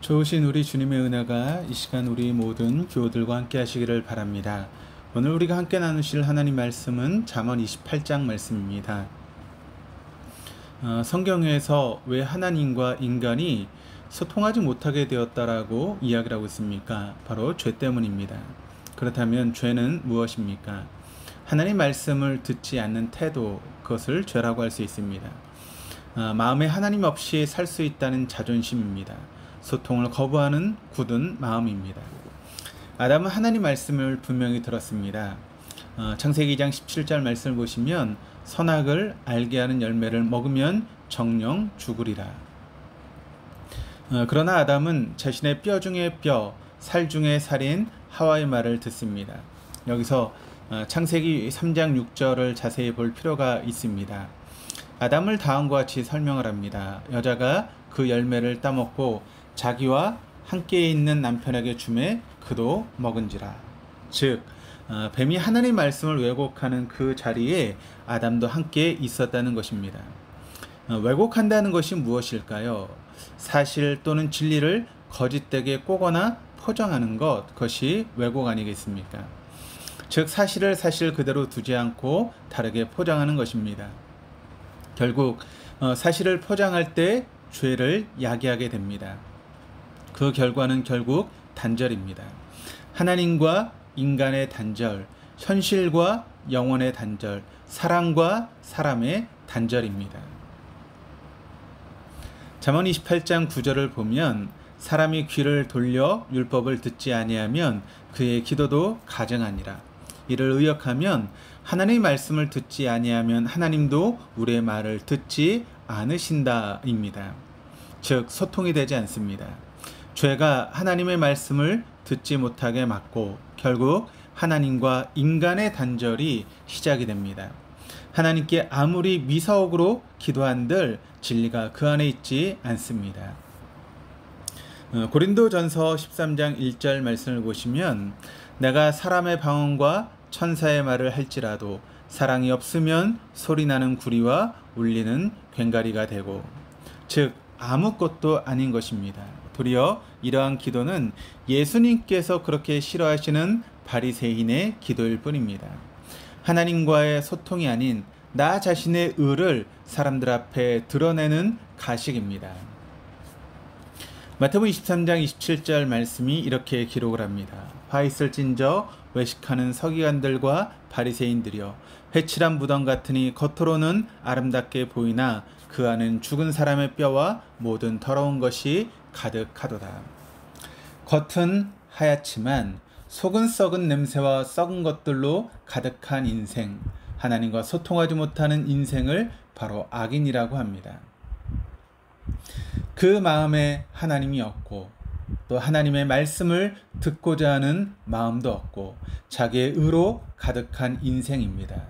좋으신 우리 주님의 은혜가 이 시간 우리 모든 교우들과 함께 하시기를 바랍니다. 오늘 우리가 함께 나누실 하나님 말씀은 잠언 28장 말씀입니다. 성경에서 왜 하나님과 인간이 소통하지 못하게 되었다라고 이야기를 하고 있습니까? 바로 죄 때문입니다. 그렇다면 죄는 무엇입니까? 하나님 말씀을 듣지 않는 태도, 그것을 죄라고 할 수 있습니다. 마음에 하나님 없이 살 수 있다는 자존심입니다. 소통을 거부하는 굳은 마음입니다. 아담은 하나님 말씀을 분명히 들었습니다. 창세기 2장 17절 말씀을 보시면 선악을 알게 하는 열매를 먹으면 정령 죽으리라. 그러나 아담은 자신의 뼈 중에 뼈, 살 중에 살인 하와의 말을 듣습니다. 여기서 창세기 3장 6절을 자세히 볼 필요가 있습니다. 아담을 다음과 같이 설명을 합니다. 여자가 그 열매를 따먹고 자기와 함께 있는 남편에게 주매 그도 먹은지라. 즉 뱀이 하나님의 말씀을 왜곡하는 그 자리에 아담도 함께 있었다는 것입니다. 왜곡한다는 것이 무엇일까요? 사실 또는 진리를 거짓되게 꼬거나 포장하는 것, 그것이 왜곡 아니겠습니까? 즉 사실을 사실 그대로 두지 않고 다르게 포장하는 것입니다. 결국 사실을 포장할 때 죄를 야기하게 됩니다. 그 결과는 결국 단절입니다. 하나님과 인간의 단절, 현실과 영혼의 단절, 사람과 사람의 단절입니다. 잠언 28장 9절을 보면 사람이 귀를 돌려 율법을 듣지 아니하면 그의 기도도 가증하니라. 이를 의역하면 하나님의 말씀을 듣지 아니하면 하나님도 우리의 말을 듣지 않으신다입니다. 즉 소통이 되지 않습니다. 죄가 하나님의 말씀을 듣지 못하게 막고 결국 하나님과 인간의 단절이 시작이 됩니다. 하나님께 아무리 미사옥으로 기도한들 진리가 그 안에 있지 않습니다. 고린도전서 13장 1절 말씀을 보시면 내가 사람의 방언과 천사의 말을 할지라도 사랑이 없으면 소리나는 구리와 울리는 괭가리가 되고, 즉 아무것도 아닌 것입니다. 도리어 이러한 기도는 예수님께서 그렇게 싫어하시는 바리새인의 기도일 뿐입니다. 하나님과의 소통이 아닌 나 자신의 의를 사람들 앞에 드러내는 가식입니다. 마태복음 23장 27절 말씀이 이렇게 기록을 합니다. 화 있을진저 외식하는 서기관들과 바리새인들이여, 회칠한 무덤 같으니 겉으로는 아름답게 보이나 그 안은 죽은 사람의 뼈와 모든 더러운 것이 가득하도다. 겉은 하얗지만 속은 썩은 냄새와 썩은 것들로 가득한 인생, 하나님과 소통하지 못하는 인생을 바로 악인이라고 합니다. 그 마음에 하나님이 없고 또 하나님의 말씀을 듣고자 하는 마음도 없고 자기의 의로 가득한 인생입니다.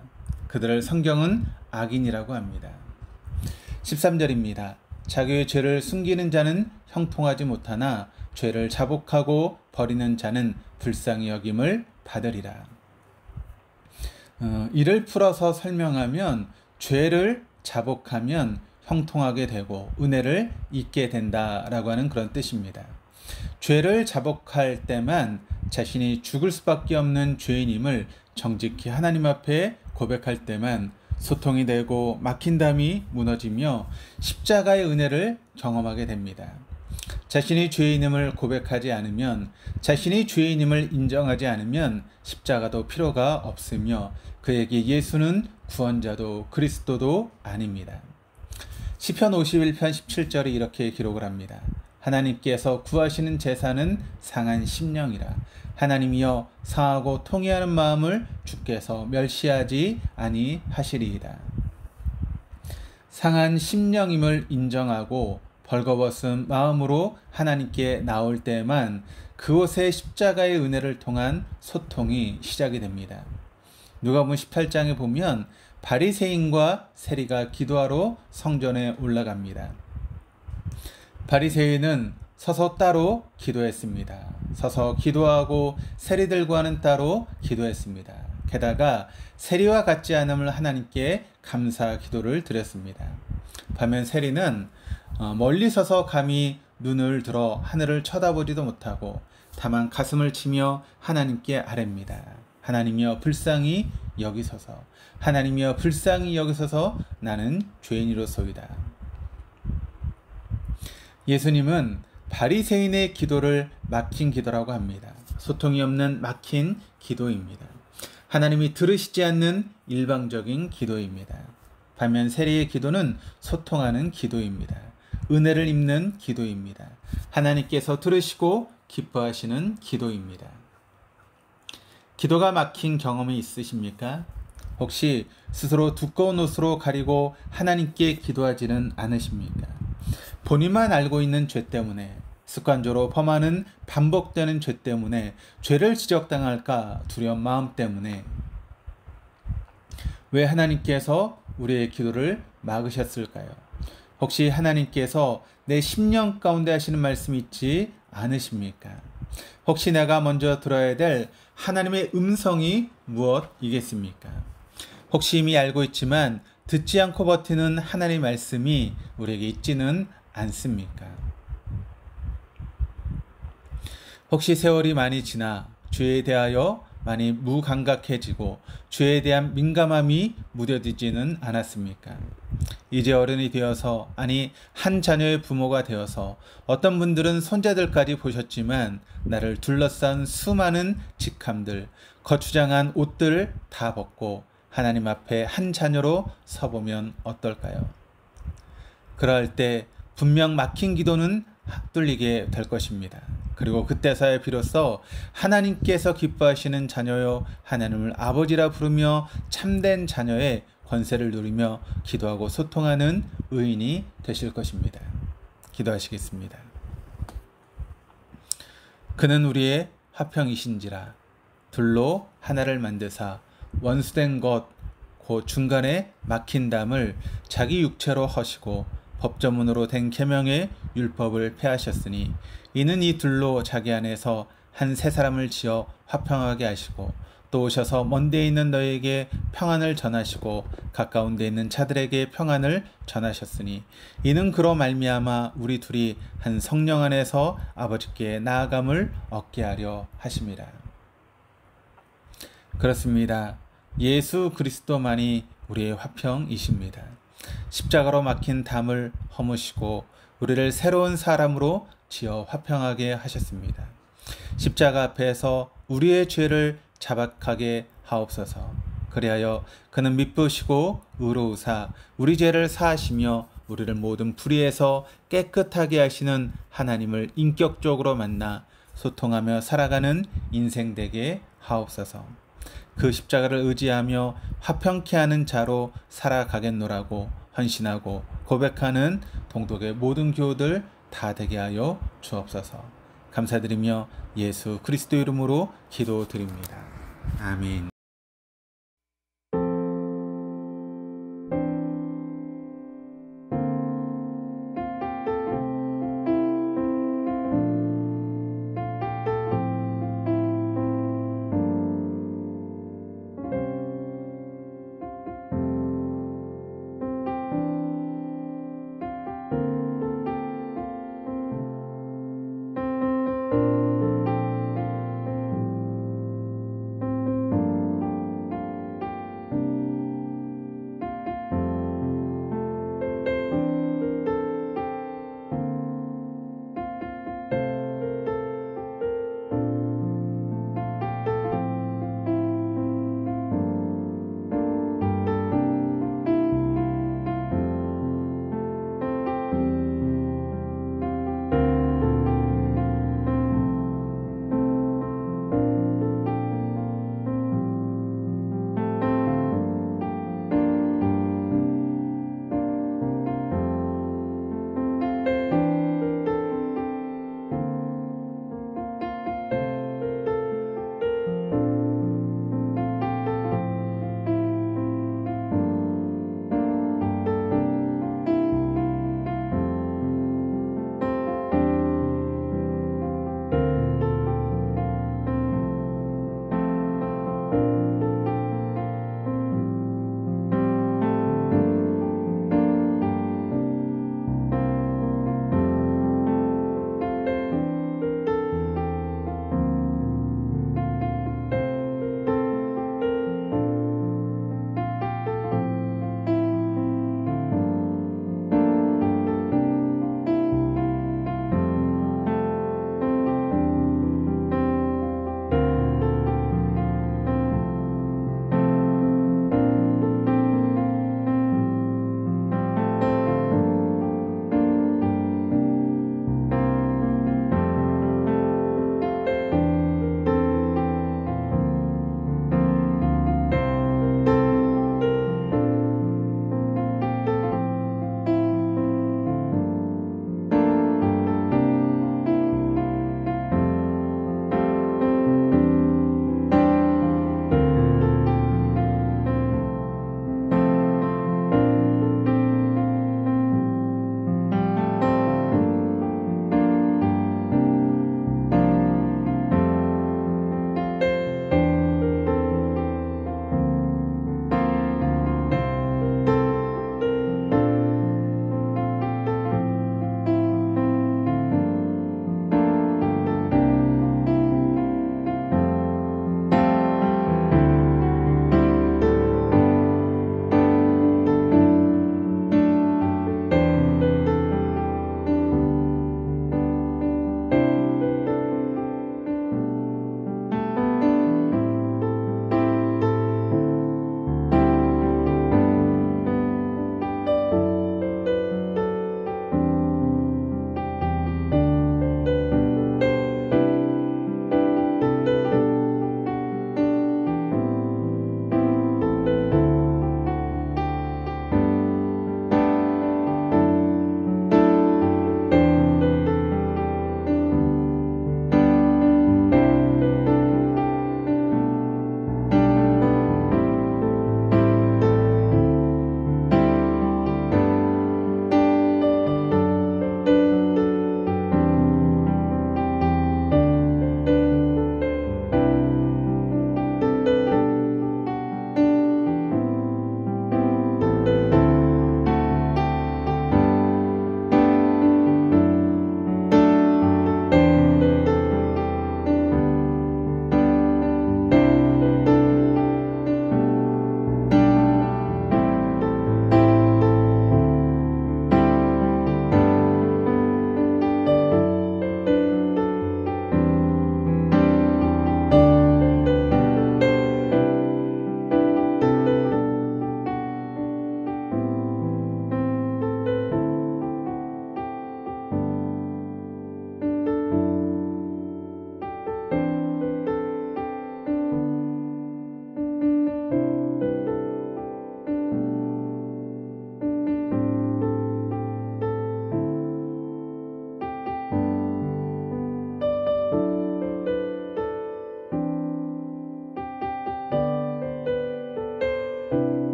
그들을 성경은 악인이라고 합니다. 13절입니다. 자기의 죄를 숨기는 자는 형통하지 못하나 죄를 자복하고 버리는 자는 불쌍히 여김을 받으리라. 이를 풀어서 설명하면 죄를 자복하면 형통하게 되고 은혜를 잊게 된다라고 하는 그런 뜻입니다. 죄를 자복할 때만 자신이 죽을 수밖에 없는 죄인임을 정직히 하나님 앞에 고백할 때만 소통이 되고 막힌 담이 무너지며 십자가의 은혜를 경험하게 됩니다. 자신이 죄인임을 고백하지 않으면, 자신이 죄인임을 인정하지 않으면 십자가도 필요가 없으며 그에게 예수는 구원자도 그리스도도 아닙니다. 시편 51편 17절이 이렇게 기록을 합니다. 하나님께서 구하시는 제사는 상한 심령이라. 하나님이여 상하고 통회하는 마음을 주께서 멸시하지 아니하시리이다. 상한 심령임을 인정하고 벌거벗은 마음으로 하나님께 나올 때만 그곳에 십자가의 은혜를 통한 소통이 시작이 됩니다. 누가복음 18장에 보면 바리새인과 세리가 기도하러 성전에 올라갑니다. 바리새인은 서서 따로 기도했습니다. 서서 기도하고 세리들과는 따로 기도했습니다. 게다가 세리와 같지 않음을 하나님께 감사 기도를 드렸습니다. 반면 세리는 멀리 서서 감히 눈을 들어 하늘을 쳐다보지도 못하고 다만 가슴을 치며 하나님께 아뢰입니다. 하나님이여 불쌍히 여기소서. 하나님이여 불쌍히 여기소서. 나는 죄인이로소이다. 예수님은 바리새인의 기도를 막힌 기도라고 합니다. 소통이 없는 막힌 기도입니다. 하나님이 들으시지 않는 일방적인 기도입니다. 반면 세리의 기도는 소통하는 기도입니다. 은혜를 입는 기도입니다. 하나님께서 들으시고 기뻐하시는 기도입니다. 기도가 막힌 경험이 있으십니까? 혹시 스스로 두꺼운 옷으로 가리고 하나님께 기도하지는 않으십니까? 본인만 알고 있는 죄 때문에, 습관적으로 범하는 반복되는 죄 때문에, 죄를 지적당할까 두려운 마음 때문에 왜 하나님께서 우리의 기도를 막으셨을까요? 혹시 하나님께서 내 심령 가운데 하시는 말씀이 있지 않으십니까? 혹시 내가 먼저 들어야 될 하나님의 음성이 무엇이겠습니까? 혹시 이미 알고 있지만 듣지 않고 버티는 하나님의 말씀이 우리에게 있지는 않습니까? 혹시 세월이 많이 지나 죄에 대하여 많이 무감각해지고 죄에 대한 민감함이 무뎌지지는 않았습니까? 이제 어른이 되어서, 아니 한 자녀의 부모가 되어서 어떤 분들은 손자들까지 보셨지만 나를 둘러싼 수많은 직함들, 거추장한 옷들을 다 벗고 하나님 앞에 한 자녀로 서보면 어떨까요? 그럴 때 분명 막힌 기도는 뚫리게 될 것입니다. 그리고 그때서야 비로소 하나님께서 기뻐하시는 자녀요 하나님을 아버지라 부르며 참된 자녀의 권세를 누리며 기도하고 소통하는 의인이 되실 것입니다. 기도하시겠습니다. 그는 우리의 화평이신지라 둘로 하나를 만드사 원수된 것 곧 중간에 막힌 담을 자기 육체로 허시고 법조문으로 된 계명의 율법을 폐하셨으니 이는 이 둘로 자기 안에서 한 세 사람을 지어 화평하게 하시고 또 오셔서 먼 데 있는 너에게 평안을 전하시고 가까운 데 있는 자들에게 평안을 전하셨으니 이는 그로 말미암아 우리 둘이 한 성령 안에서 아버지께 나아감을 얻게 하려 하심이라. 그렇습니다. 예수 그리스도만이 우리의 화평이십니다. 십자가로 막힌 담을 허무시고 우리를 새로운 사람으로 지어 화평하게 하셨습니다. 십자가 앞에서 우리의 죄를 자박하게 하옵소서. 그리하여 그는 미쁘시고 의로우사 우리 죄를 사하시며 우리를 모든 불의에서 깨끗하게 하시는 하나님을 인격적으로 만나 소통하며 살아가는 인생 되게 하옵소서. 그 십자가를 의지하며 화평케 하는 자로 살아가겠노라고 헌신하고 고백하는 동독의 모든 교우들 다 되게 하여 주옵소서. 감사드리며 예수 그리스도 이름으로 기도드립니다. 아멘.